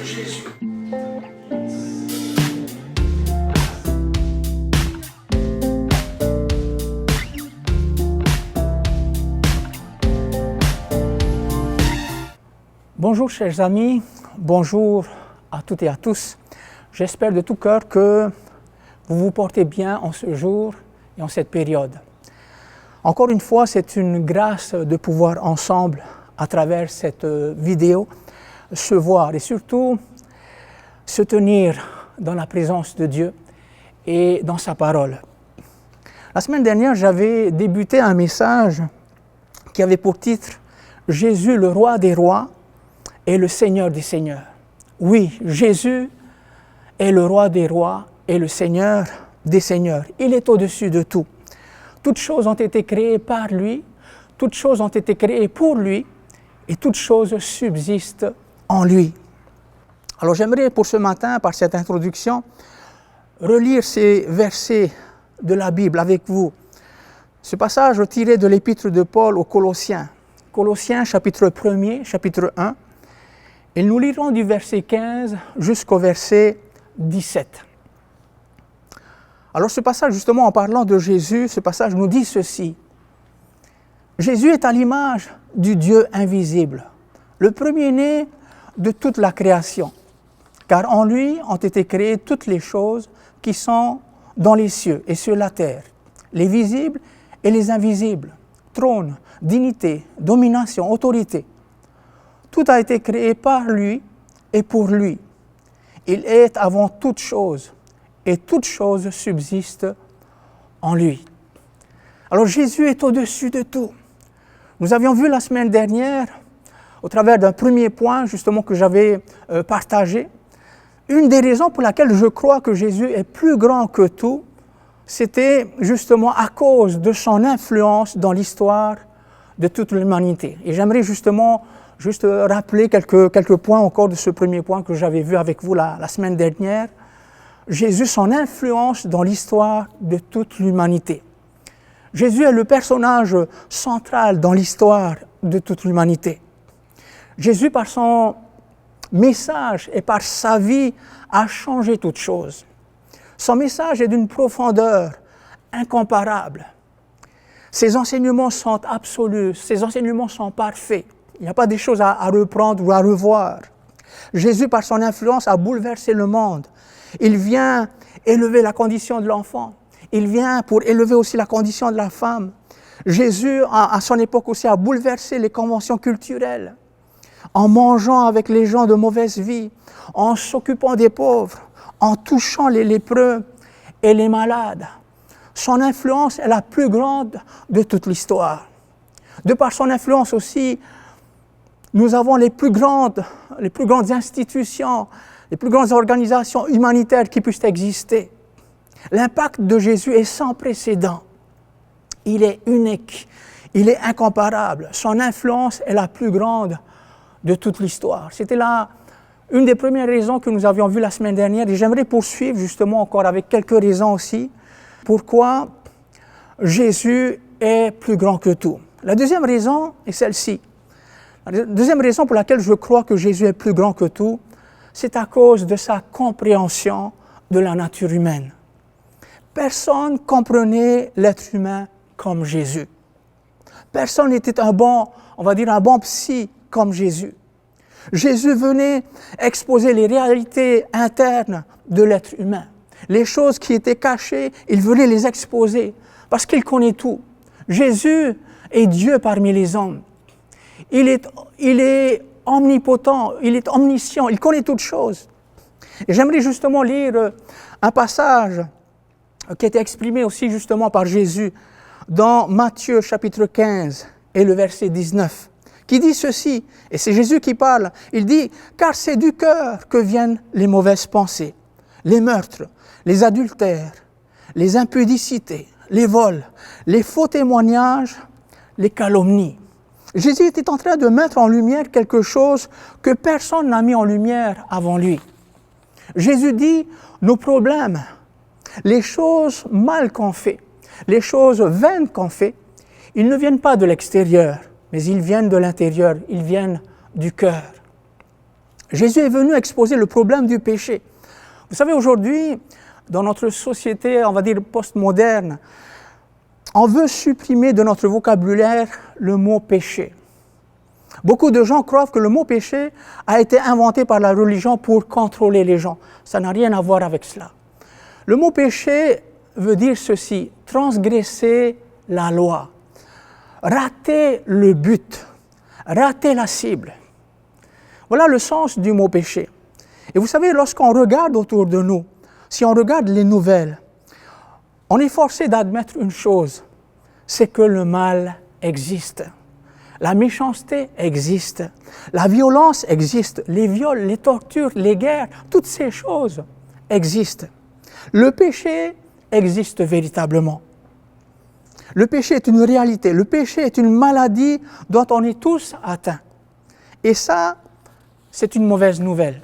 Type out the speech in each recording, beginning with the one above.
Jésus. Bonjour chers amis, bonjour à toutes et à tous. J'espère de tout cœur que vous vous portez bien en ce jour et en cette période. Encore une fois, c'est une grâce de pouvoir ensemble, à travers cette vidéo, se voir et surtout se tenir dans la présence de Dieu et dans sa parole. La semaine dernière, j'avais débuté un message qui avait pour titre « Jésus, le roi des rois et le Seigneur des seigneurs ». Oui, Jésus est le roi des rois et le Seigneur des seigneurs. Il est au-dessus de tout. Toutes choses ont été créées par lui, toutes choses ont été créées pour lui, et toutes choses subsistent en lui. Alors j'aimerais pour ce matin, par cette introduction, relire ces versets de la Bible avec vous. Ce passage tiré de l'épître de Paul aux Colossiens. Colossiens chapitre 1er, chapitre 1. Et nous lirons du verset 15 jusqu'au verset 17. Alors ce passage, justement, en parlant de Jésus, ce passage nous dit ceci. Jésus est à l'image du Dieu invisible, le premier-né de toute la création, car en lui ont été créées toutes les choses qui sont dans les cieux et sur la terre, les visibles et les invisibles, trône, dignité, domination, autorité. Tout a été créé par lui et pour lui. Il est avant toute chose et toute chose subsiste en lui. Alors Jésus est au-dessus de tout. Nous avions vu la semaine dernière, au travers d'un premier point justement que j'avais partagé, une des raisons pour laquelle je crois que Jésus est plus grand que tout, c'était justement à cause de son influence dans l'histoire de toute l'humanité. Et j'aimerais justement juste rappeler quelques points encore de ce premier point que j'avais vu avec vous la semaine dernière. Jésus, son influence dans l'histoire de toute l'humanité. Jésus est le personnage central dans l'histoire de toute l'humanité. Jésus, par son message et par sa vie, a changé toutes choses. Son message est d'une profondeur incomparable. Ses enseignements sont absolus, ses enseignements sont parfaits. Il n'y a pas des choses à reprendre ou à revoir. Jésus, par son influence, a bouleversé le monde. Il vient élever la condition de l'enfant. Il vient pour élever aussi la condition de la femme. Jésus, à son époque aussi, a bouleversé les conventions culturelles. En mangeant avec les gens de mauvaise vie, en s'occupant des pauvres, en touchant les lépreux et les malades. Son influence est la plus grande de toute l'histoire. De par son influence aussi, nous avons les plus grandes institutions, les plus grandes organisations humanitaires qui puissent exister. L'impact de Jésus est sans précédent. Il est unique, il est incomparable. Son influence est la plus grande de toute l'histoire. C'était là une des premières raisons que nous avions vues la semaine dernière et j'aimerais poursuivre justement encore avec quelques raisons aussi pourquoi Jésus est plus grand que tout. La deuxième raison est celle-ci. La deuxième raison pour laquelle je crois que Jésus est plus grand que tout, c'est à cause de sa compréhension de la nature humaine. Personne ne comprenait l'être humain comme Jésus. Personne n'était un bon psy comme Jésus. Jésus venait exposer les réalités internes de l'être humain. Les choses qui étaient cachées, il venait les exposer parce qu'il connaît tout. Jésus est Dieu parmi les hommes. Il est omnipotent, il est omniscient, il connaît toutes choses. Et j'aimerais justement lire un passage qui a été exprimé aussi justement par Jésus dans Matthieu chapitre 15 et le verset 19, qui dit ceci, et c'est Jésus qui parle, il dit « Car c'est du cœur que viennent les mauvaises pensées, les meurtres, les adultères, les impudicités, les vols, les faux témoignages, les calomnies. » Jésus était en train de mettre en lumière quelque chose que personne n'a mis en lumière avant lui. Jésus dit, nos problèmes, les choses mal qu'on fait, les choses vaines qu'on fait, ils ne viennent pas de l'extérieur, mais ils viennent de l'intérieur, ils viennent du cœur. Jésus est venu exposer le problème du péché. Vous savez, aujourd'hui, dans notre société, on va dire postmoderne, on veut supprimer de notre vocabulaire le mot péché. Beaucoup de gens croient que le mot péché a été inventé par la religion pour contrôler les gens. Ça n'a rien à voir avec cela. Le mot péché veut dire ceci, transgresser la loi, rater le but, rater la cible. Voilà le sens du mot péché. Et vous savez, lorsqu'on regarde autour de nous, si on regarde les nouvelles, on est forcé d'admettre une chose, c'est que le mal existe. La méchanceté existe, la violence existe, les viols, les tortures, les guerres, toutes ces choses existent. Le péché existe véritablement. Le péché est une réalité, le péché est une maladie dont on est tous atteints. Et ça, c'est une mauvaise nouvelle.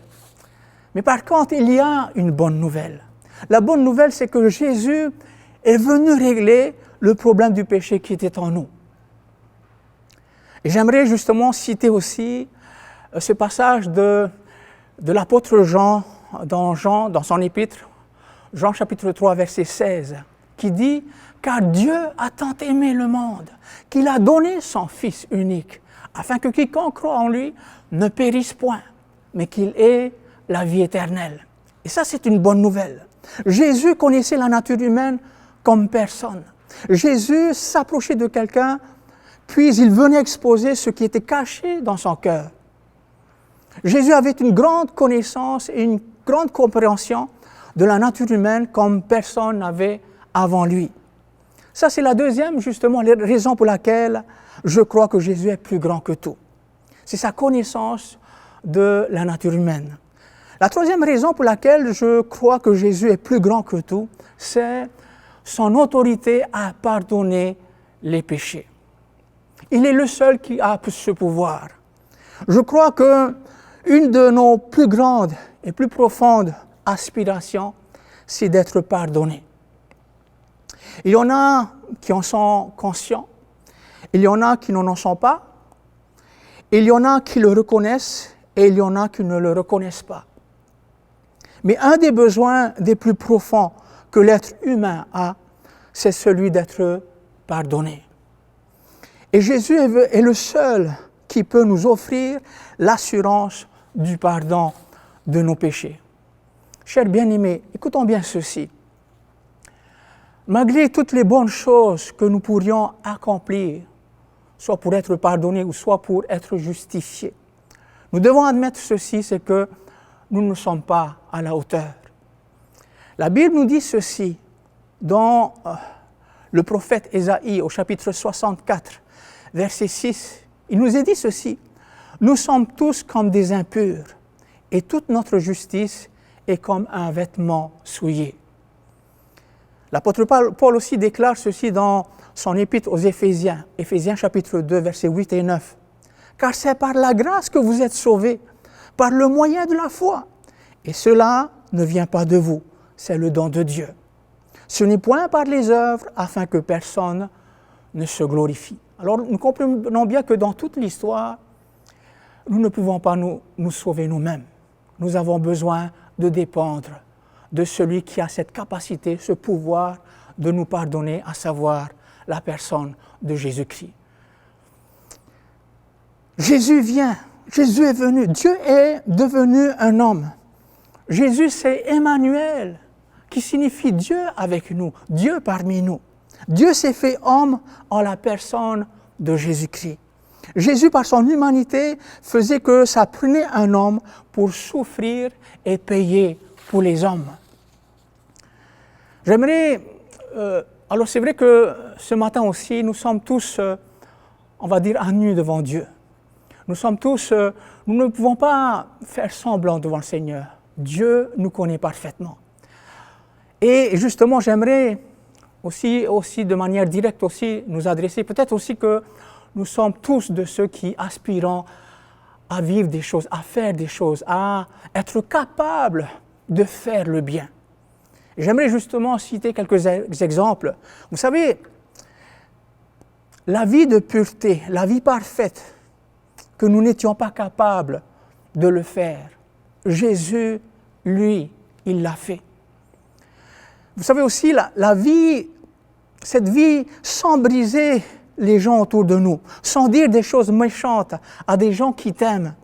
Mais par contre, il y a une bonne nouvelle. La bonne nouvelle, c'est que Jésus est venu régler le problème du péché qui était en nous. Et j'aimerais justement citer aussi ce passage de l'apôtre Jean, dans son épître, Jean chapitre 3, verset 16, qui dit « Car Dieu a tant aimé le monde, qu'il a donné son Fils unique, afin que quiconque croit en lui ne périsse point, mais qu'il ait la vie éternelle. » Et ça, c'est une bonne nouvelle. Jésus connaissait la nature humaine comme personne. Jésus s'approchait de quelqu'un, puis il venait exposer ce qui était caché dans son cœur. Jésus avait une grande connaissance et une grande compréhension de la nature humaine comme personne n'avait avant lui. Ça, c'est la deuxième, justement, raison pour laquelle je crois que Jésus est plus grand que tout. C'est sa connaissance de la nature humaine. La troisième raison pour laquelle je crois que Jésus est plus grand que tout, c'est son autorité à pardonner les péchés. Il est le seul qui a ce pouvoir. Je crois qu'une de nos plus grandes et plus profondes aspirations, c'est d'être pardonné. Il y en a qui en sont conscients, il y en a qui n'en sont pas, il y en a qui le reconnaissent et il y en a qui ne le reconnaissent pas. Mais un des besoins des plus profonds que l'être humain a, c'est celui d'être pardonné. Et Jésus est le seul qui peut nous offrir l'assurance du pardon de nos péchés. Chers bien-aimés, écoutons bien ceci. Malgré toutes les bonnes choses que nous pourrions accomplir, soit pour être pardonnés ou soit pour être justifiés, nous devons admettre ceci, c'est que nous ne sommes pas à la hauteur. La Bible nous dit ceci dans le prophète Ésaïe au chapitre 64, verset 6. Il nous est dit ceci, « Nous sommes tous comme des impurs, et toute notre justice est comme un vêtement souillé. » L'apôtre Paul aussi déclare ceci dans son épître aux Éphésiens, Éphésiens chapitre 2, versets 8 et 9. « Car c'est par la grâce que vous êtes sauvés, par le moyen de la foi. Et cela ne vient pas de vous, c'est le don de Dieu. Ce n'est point par les œuvres afin que personne ne se glorifie. » Alors nous comprenons bien que dans toute l'histoire, nous ne pouvons pas nous sauver nous-mêmes. Nous avons besoin de dépendre de celui qui a cette capacité, ce pouvoir de nous pardonner, à savoir la personne de Jésus-Christ. Jésus vient, Jésus est venu, Dieu est devenu un homme. Jésus, c'est Emmanuel, qui signifie Dieu avec nous, Dieu parmi nous. Dieu s'est fait homme en la personne de Jésus-Christ. Jésus, par son humanité, faisait que ça prenait un homme pour souffrir et payer pour les hommes. J'aimerais... alors c'est vrai que ce matin aussi, nous sommes tous, on va dire, à nu devant Dieu. Nous sommes tous... nous ne pouvons pas faire semblant devant le Seigneur. Dieu nous connaît parfaitement. Et justement, j'aimerais aussi de manière directe aussi nous adresser, peut-être aussi que nous sommes tous de ceux qui aspirent à vivre des choses, à faire des choses, à être capables de faire le bien. J'aimerais justement citer quelques exemples. Vous savez, la vie de pureté, la vie parfaite, que nous n'étions pas capables de le faire, Jésus, lui, il l'a fait. Vous savez aussi, la vie, cette vie sans briser les gens autour de nous, sans dire des choses méchantes à des gens qui t'aiment,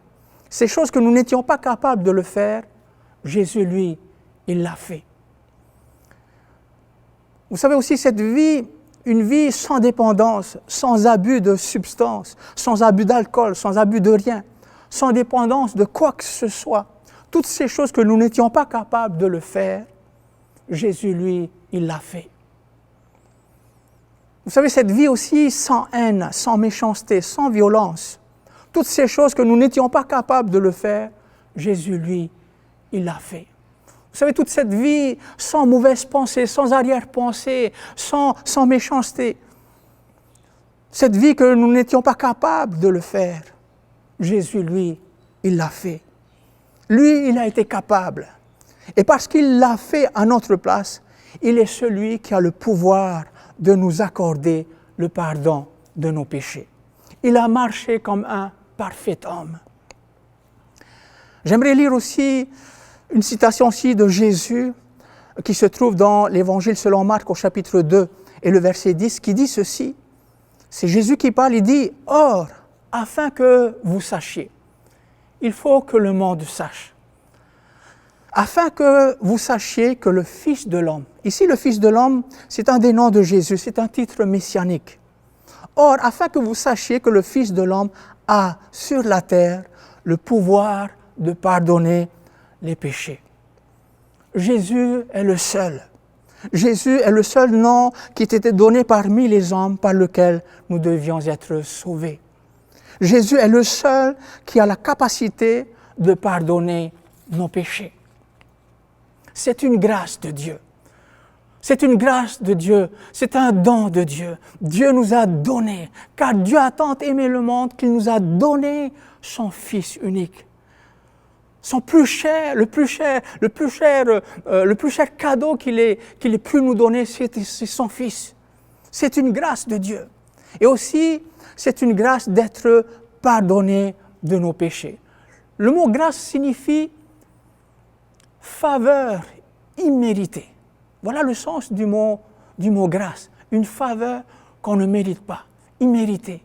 ces choses que nous n'étions pas capables de le faire, Jésus, lui, il l'a fait. Vous savez aussi, cette vie, une vie sans dépendance, sans abus de substances, sans abus d'alcool, sans abus de rien, sans dépendance de quoi que ce soit, toutes ces choses que nous n'étions pas capables de le faire, Jésus, lui, il l'a fait. Vous savez, cette vie aussi sans haine, sans méchanceté, sans violence, toutes ces choses que nous n'étions pas capables de le faire, Jésus, lui, il l'a fait. Vous savez, toute cette vie sans mauvaise pensée, sans arrière-pensée, sans méchanceté, cette vie que nous n'étions pas capables de le faire, Jésus, lui, il l'a fait. Lui, il a été capable. Et parce qu'il l'a fait à notre place, il est celui qui a le pouvoir de nous accorder le pardon de nos péchés. Il a marché comme un parfait homme. J'aimerais lire aussi une citation aussi de Jésus qui se trouve dans l'Évangile selon Marc au chapitre 2 et le verset 10 qui dit ceci. C'est Jésus qui parle, il dit « Or, afin que vous sachiez, il faut que le monde sache. Afin que vous sachiez que le Fils de l'homme, ici le Fils de l'homme, c'est un des noms de Jésus, c'est un titre messianique. Or, afin que vous sachiez que le Fils de l'homme a sur la terre le pouvoir de pardonner les péchés. Jésus est le seul. Jésus est le seul nom qui t'était donné parmi les hommes par lequel nous devions être sauvés. Jésus est le seul qui a la capacité de pardonner nos péchés. C'est une grâce de Dieu. C'est une grâce de Dieu, c'est un don de Dieu. Dieu nous a donné, car Dieu a tant aimé le monde qu'il nous a donné son Fils unique. Son plus cher, le plus cher cadeau qu'il ait pu nous donner, c'est son Fils. C'est une grâce de Dieu. Et aussi, c'est une grâce d'être pardonné de nos péchés. Le mot grâce signifie faveur imméritée. Voilà le sens du mot grâce. Une faveur qu'on ne mérite pas, imméritée.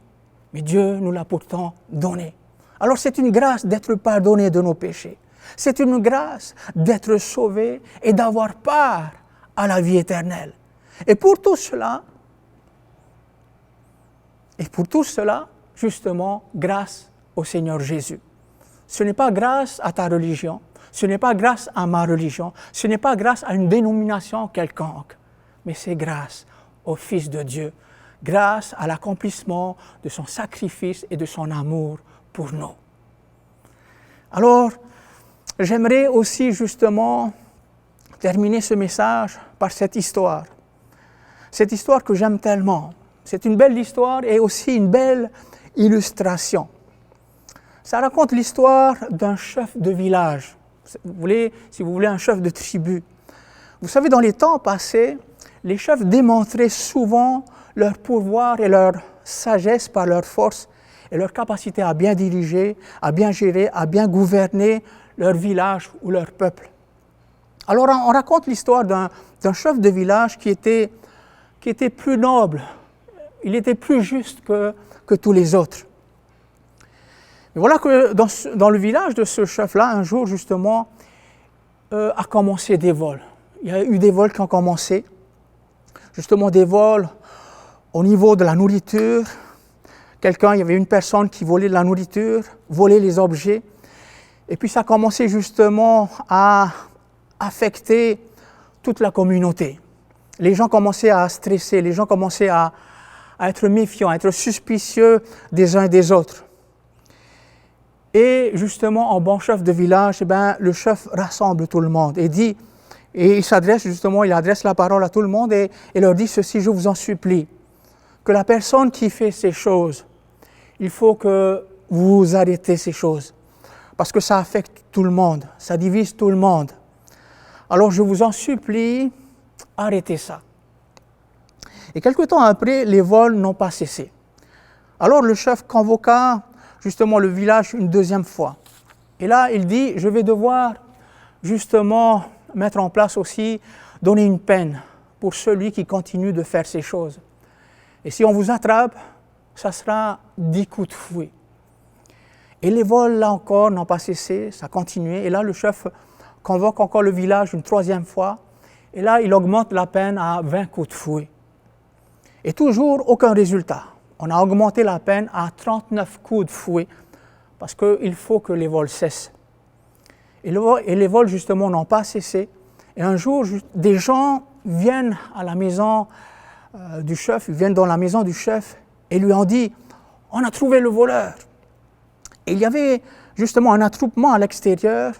Mais Dieu nous l'a pourtant donnée. Alors c'est une grâce d'être pardonné de nos péchés. C'est une grâce d'être sauvé et d'avoir part à la vie éternelle. Et pour tout cela, justement, grâce au Seigneur Jésus. Ce n'est pas grâce à ta religion, ce n'est pas grâce à ma religion, ce n'est pas grâce à une dénomination quelconque, mais c'est grâce au Fils de Dieu, grâce à l'accomplissement de son sacrifice et de son amour pour nous. Alors, j'aimerais aussi justement terminer ce message par cette histoire que j'aime tellement. C'est une belle histoire et aussi une belle illustration. Ça raconte l'histoire d'un chef de village, si vous voulez, un chef de tribu. Vous savez, dans les temps passés, les chefs démontraient souvent leur pouvoir et leur sagesse par leur force et leur capacité à bien diriger, à bien gérer, à bien gouverner leur village ou leur peuple. Alors on raconte l'histoire d'un chef de village qui était plus noble, il était plus juste que tous les autres. Et voilà que dans le village de ce chef-là, un jour justement, a commencé des vols. Il y a eu des vols qui ont commencé, justement des vols au niveau de la nourriture. Il y avait une personne qui volait de la nourriture, volait les objets. Et puis ça a commencé justement à affecter toute la communauté. Les gens commençaient à stresser, les gens commençaient à être méfiants, à être suspicieux des uns et des autres. Et justement, en bon chef de village, le chef rassemble tout le monde et il adresse la parole à tout le monde et leur dit ceci: je vous en supplie, que la personne qui fait ces choses, il faut que vous arrêtez ces choses, parce que ça affecte tout le monde, ça divise tout le monde. Alors je vous en supplie, arrêtez ça. Et quelque temps après, les vols n'ont pas cessé. Alors le chef convoqua justement le village une deuxième fois. Et là, il dit, je vais devoir justement mettre en place aussi, donner une peine pour celui qui continue de faire ces choses. Et si on vous attrape, ça sera 10 coups de fouet. Et les vols, là encore, n'ont pas cessé, ça a continué. Et là, le chef convoque encore le village une 3e fois. Et là, il augmente la peine à 20 coups de fouet. Et toujours, aucun résultat. On a augmenté la peine à 39 coups de fouet, parce qu'il faut que les vols cessent. Et les vols, justement, n'ont pas cessé. Et un jour, des gens viennent à la maison du chef, ils viennent dans la maison du chef et lui ont dit « On a trouvé le voleur ». Et il y avait justement un attroupement à l'extérieur.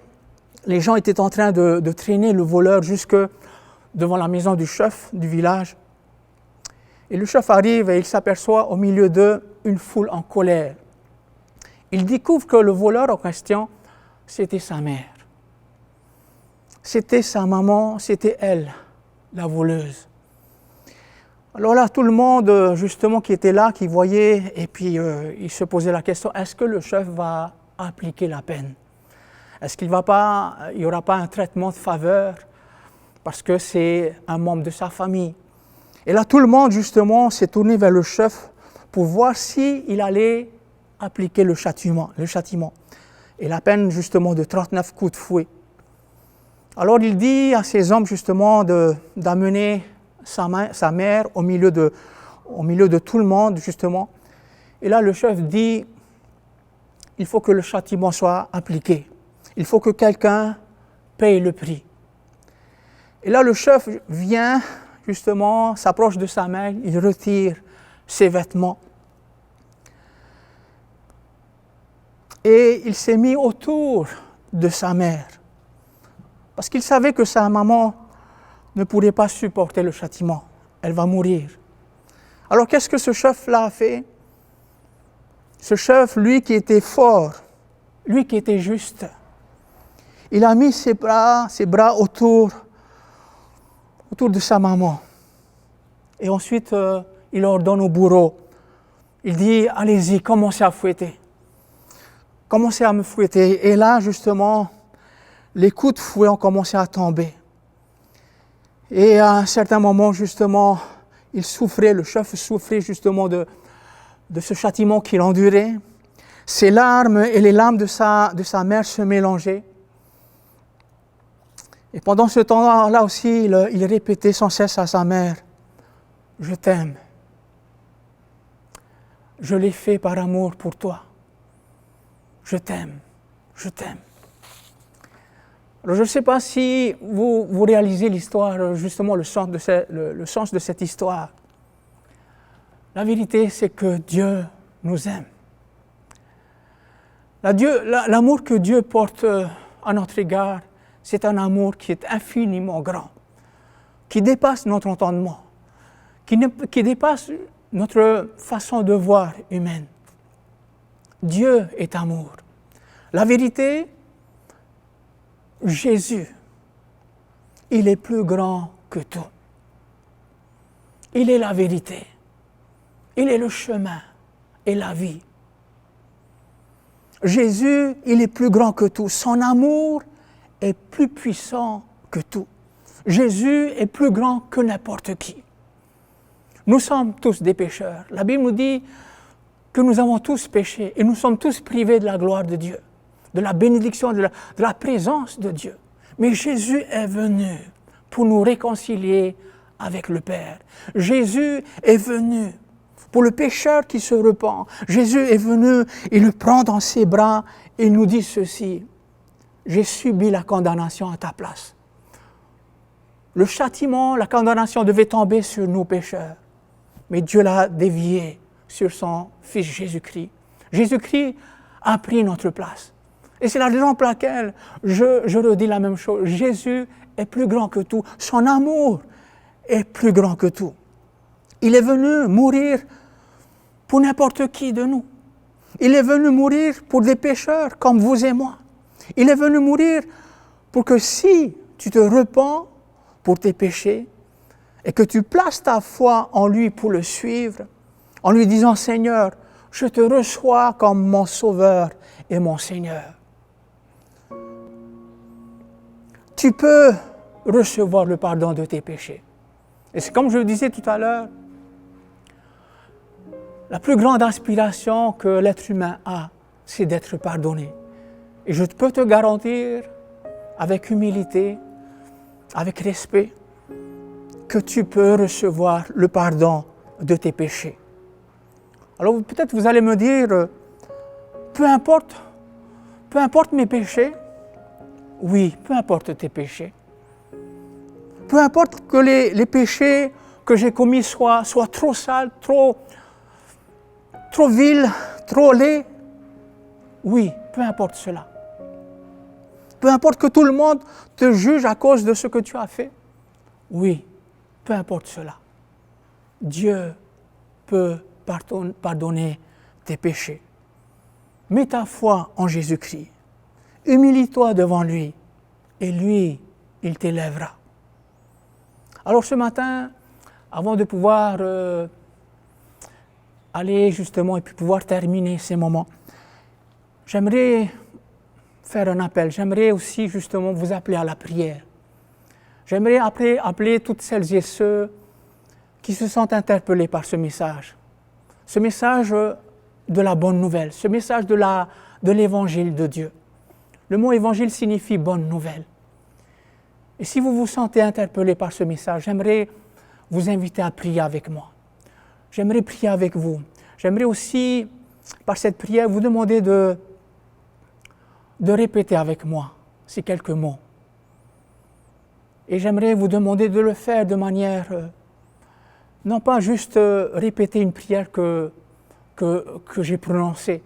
Les gens étaient en train de traîner le voleur jusque devant la maison du chef du village. Et le chef arrive et il s'aperçoit au milieu d'eux une foule en colère. Il découvre que le voleur en question, c'était sa mère. C'était sa maman, c'était elle, la voleuse. Alors là, tout le monde, justement, qui était là, qui voyait, et puis il se posait la question, est-ce que le chef va appliquer la peine? Est-ce qu'il n'y aura pas un traitement de faveur parce que c'est un membre de sa famille? Et là, tout le monde, justement, s'est tourné vers le chef pour voir s'il allait appliquer le châtiment. Et la peine, justement, de 39 coups de fouet. Alors, il dit à ces hommes, justement, d'amener sa mère au milieu de tout le monde, justement. Et là, le chef dit, il faut que le châtiment soit appliqué. Il faut que quelqu'un paye le prix. Et là, le chef vient, justement, s'approche de sa mère, il retire ses vêtements. Et il s'est mis autour de sa mère, parce qu'il savait que sa maman ne pourrait pas supporter le châtiment. Elle va mourir. Alors qu'est-ce que ce chef-là a fait? Ce chef, lui qui était fort, lui qui était juste, il a mis ses bras autour de sa maman. Et ensuite, il ordonne au bourreau. Il dit, allez-y, commencez à fouetter. Commencez à me fouetter. Et là, justement, les coups de fouet ont commencé à tomber. Et à un certain moment, justement, le chef souffrait justement de ce châtiment qu'il endurait. Ses larmes et les larmes de sa mère se mélangeaient. Et pendant ce temps-là aussi, il répétait sans cesse à sa mère, « Je t'aime. Je l'ai fait par amour pour toi. Je t'aime. Je t'aime. » Alors, je ne sais pas si vous réalisez l'histoire, justement le sens de cette histoire. La vérité, c'est que Dieu nous aime. L'amour que Dieu porte à notre égard, c'est un amour qui est infiniment grand, qui dépasse notre entendement, qui dépasse notre façon de voir humaine. Dieu est amour. La vérité, Jésus, il est plus grand que tout. Il est la vérité. Il est le chemin et la vie. Jésus, il est plus grand que tout. Son amour est plus puissant que tout. Jésus est plus grand que n'importe qui. Nous sommes tous des pécheurs. La Bible nous dit que nous avons tous péché et nous sommes tous privés de la gloire de Dieu, de la bénédiction, de la présence de Dieu. Mais Jésus est venu pour nous réconcilier avec le Père. Jésus est venu pour le pécheur qui se repent. Jésus est venu, il le prend dans ses bras et nous dit ceci, « J'ai subi la condamnation à ta place. » Le châtiment, la condamnation devait tomber sur nous pécheurs, mais Dieu l'a dévié sur son Fils Jésus-Christ. Jésus-Christ a pris notre place. Et c'est la raison pour laquelle je redis la même chose. Jésus est plus grand que tout. Son amour est plus grand que tout. Il est venu mourir pour n'importe qui de nous. Il est venu mourir pour des pécheurs comme vous et moi. Il est venu mourir pour que si tu te repens pour tes péchés et que tu places ta foi en lui pour le suivre, en lui disant « Seigneur, je te reçois comme mon Sauveur et mon Seigneur ». tu peux recevoir le pardon de tes péchés. Et c'est comme je le disais tout à l'heure, la plus grande aspiration que l'être humain a, c'est d'être pardonné. Et je peux te garantir, avec humilité, avec respect, que tu peux recevoir le pardon de tes péchés. Alors peut-être vous allez me dire, peu importe mes péchés, oui, peu importe tes péchés. Peu importe que les péchés que j'ai commis soient trop sales, trop vils, trop laids, oui, peu importe cela. Peu importe que tout le monde te juge à cause de ce que tu as fait, oui, peu importe cela. Dieu peut pardonner tes péchés. Mets ta foi en Jésus-Christ. Humilie-toi devant lui et lui, il t'élèvera. Alors ce matin, avant de pouvoir aller justement et puis pouvoir terminer ces moments, j'aimerais faire un appel. J'aimerais aussi justement vous appeler à la prière. J'aimerais appeler toutes celles et ceux qui se sentent interpellés par ce message de la bonne nouvelle, ce message de l'évangile de Dieu. Le mot évangile signifie bonne nouvelle. Et si vous vous sentez interpellé par ce message, j'aimerais vous inviter à prier avec moi. J'aimerais prier avec vous. J'aimerais aussi, par cette prière, vous demander de répéter avec moi ces quelques mots. Et j'aimerais vous demander de le faire de manière, non pas juste répéter une prière que j'ai prononcée,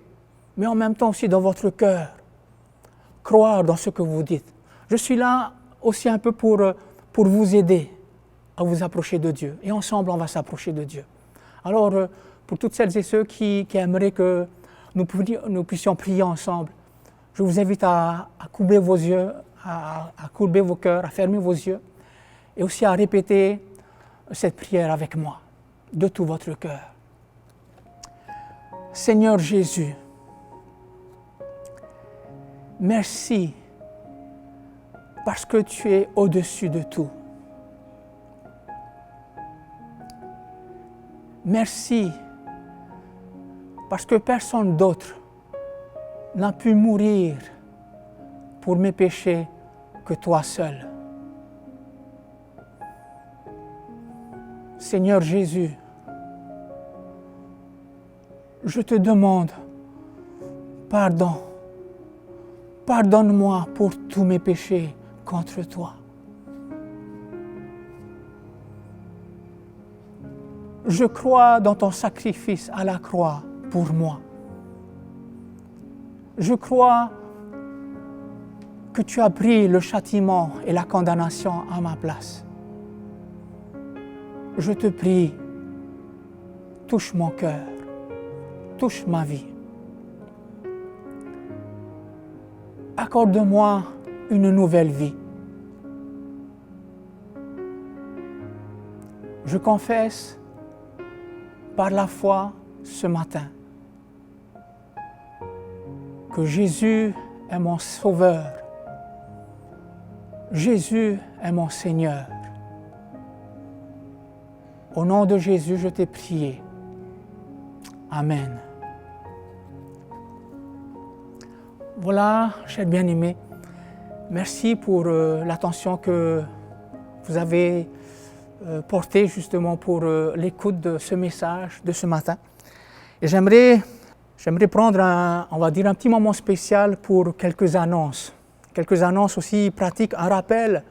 mais en même temps aussi dans votre cœur, croire dans ce que vous dites. Je suis là aussi un peu pour vous aider à vous approcher de Dieu. Et ensemble, on va s'approcher de Dieu. Alors, pour toutes celles et ceux qui aimeraient que nous puissions prier ensemble, je vous invite à courber vos yeux, à courber vos cœurs, à fermer vos yeux et aussi à répéter cette prière avec moi, de tout votre cœur. Seigneur Jésus, merci parce que tu es au-dessus de tout. Merci parce que personne d'autre n'a pu mourir pour mes péchés que toi seul. Seigneur Jésus, je te demande pardon. Pardonne-moi pour tous mes péchés contre toi. Je crois dans ton sacrifice à la croix pour moi. Je crois que tu as pris le châtiment et la condamnation à ma place. Je te prie, touche mon cœur, touche ma vie. Accorde-moi une nouvelle vie. Je confesse par la foi ce matin que Jésus est mon Sauveur. Jésus est mon Seigneur. Au nom de Jésus, je t'ai prié. Amen. Voilà, chers bien-aimés, merci pour l'attention que vous avez portée justement pour l'écoute de ce message de ce matin. Et j'aimerais prendre un petit moment spécial pour quelques annonces aussi pratiques, un rappel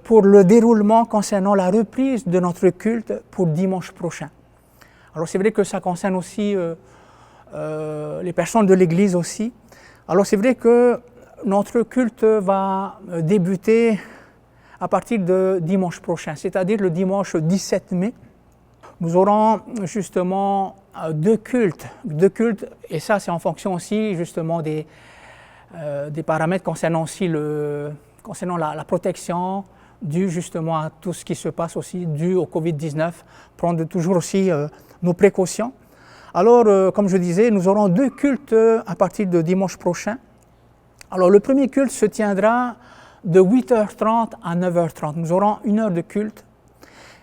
pour le déroulement concernant la reprise de notre culte pour dimanche prochain. Alors c'est vrai que ça concerne aussi les personnes de l'Église aussi. Alors c'est vrai que notre culte va débuter à partir de dimanche prochain, c'est-à-dire le dimanche 17 mai. Nous aurons justement deux cultes, et ça c'est en fonction aussi justement des paramètres concernant aussi la protection due justement à tout ce qui se passe aussi dû au Covid-19, prendre toujours aussi nos précautions. Alors, comme je disais, nous aurons deux cultes à partir de dimanche prochain. Alors, le premier culte se tiendra de 8h30 à 9h30. Nous aurons 1 heure de culte.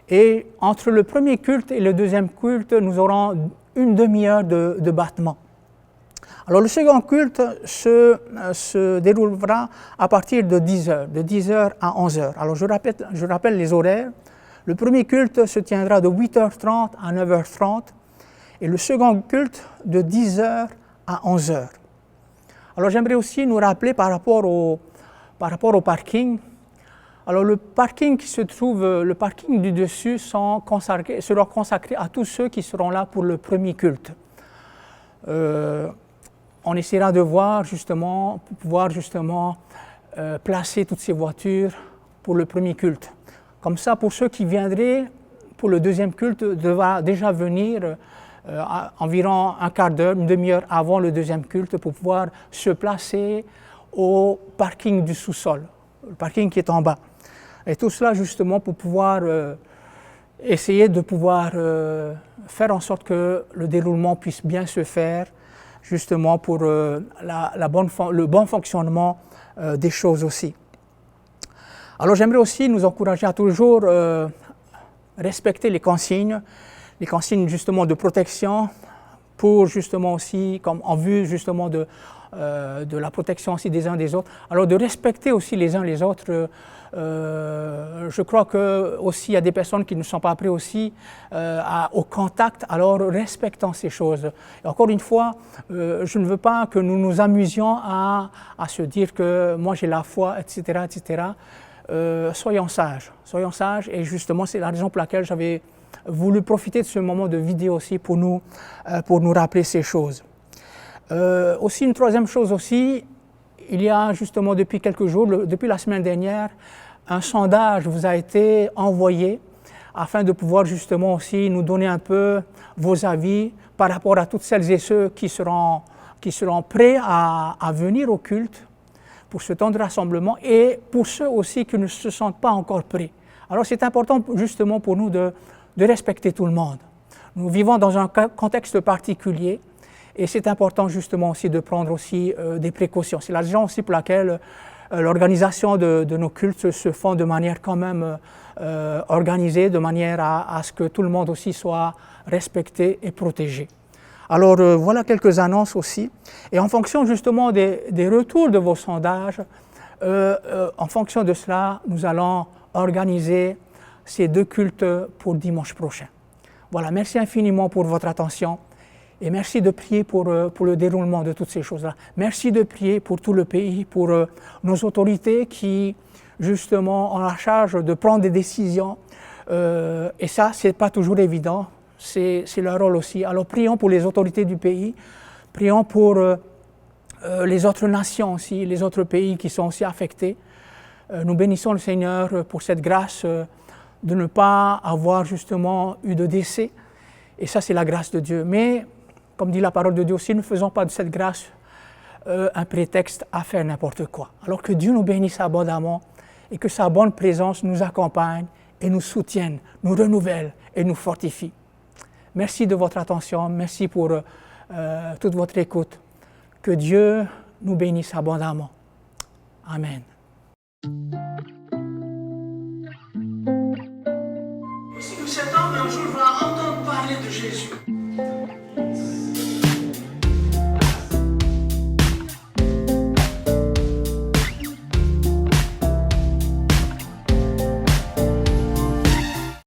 Et entre le premier culte et le deuxième culte, nous aurons une demi-heure de battement. Alors le second culte se déroulera à partir de 10h, de 10h à 11h. Alors je rappelle les horaires. Le premier culte se tiendra de 8h30 à 9h30 et le second culte de 10h à 11h. Alors j'aimerais aussi nous rappeler par rapport au parking. Alors le parking le parking du dessus sera consacré à tous ceux qui seront là pour le premier culte. On essaiera de pouvoir placer toutes ces voitures pour le premier culte. Comme ça, pour ceux qui viendraient pour le deuxième culte, devra déjà venir environ un quart d'heure, une demi-heure avant le deuxième culte pour pouvoir se placer au parking du sous-sol, le parking qui est en bas. Et tout cela justement pour pouvoir essayer de pouvoir faire en sorte que le déroulement puisse bien se faire, justement pour le bon fonctionnement des choses aussi. Alors j'aimerais aussi nous encourager à toujours respecter les consignes justement de protection pour justement aussi, comme en vue justement de la protection aussi des uns des autres. Alors de respecter aussi les uns les autres. Je crois que aussi il y a des personnes qui ne sont pas prêtes aussi au contact, alors respectons ces choses. Et encore une fois, je ne veux pas que nous nous amusions à se dire que moi j'ai la foi, etc., etc. Soyons sages, et justement c'est la raison pour laquelle j'avais voulu profiter de ce moment de vidéo aussi pour nous rappeler ces choses. Aussi une troisième chose aussi, il y a justement depuis quelques jours, depuis la semaine dernière, un sondage vous a été envoyé afin de pouvoir justement aussi nous donner un peu vos avis par rapport à toutes celles et ceux qui seront prêts à venir au culte pour ce temps de rassemblement et pour ceux aussi qui ne se sentent pas encore prêts. Alors c'est important justement pour nous de respecter tout le monde. Nous vivons dans un contexte particulier et c'est important justement aussi de prendre aussi des précautions. C'est la raison aussi pour laquelle l'organisation de nos cultes se font de manière quand même organisée, de manière à ce que tout le monde aussi soit respecté et protégé. Alors voilà quelques annonces aussi. Et en fonction justement des retours de vos sondages, en fonction de cela, nous allons organiser ces 2 cultes pour dimanche prochain. Voilà, merci infiniment pour votre attention et merci de prier pour le déroulement de toutes ces choses-là. Merci de prier pour tout le pays, pour nos autorités qui justement ont la charge de prendre des décisions et ça, c'est pas toujours évident. C'est leur rôle aussi. Alors prions pour les autorités du pays, prions pour les autres nations aussi, les autres pays qui sont aussi affectés. Nous bénissons le Seigneur pour cette grâce de ne pas avoir justement eu de décès. Et ça, c'est la grâce de Dieu. Mais, comme dit la parole de Dieu aussi, ne faisons pas de cette grâce un prétexte à faire n'importe quoi. Alors que Dieu nous bénisse abondamment et que sa bonne présence nous accompagne et nous soutienne, nous renouvelle et nous fortifie. Merci de votre attention, merci pour toute votre écoute. Que Dieu nous bénisse abondamment. Amen. Si cet homme un jour va entendre parler de Jésus,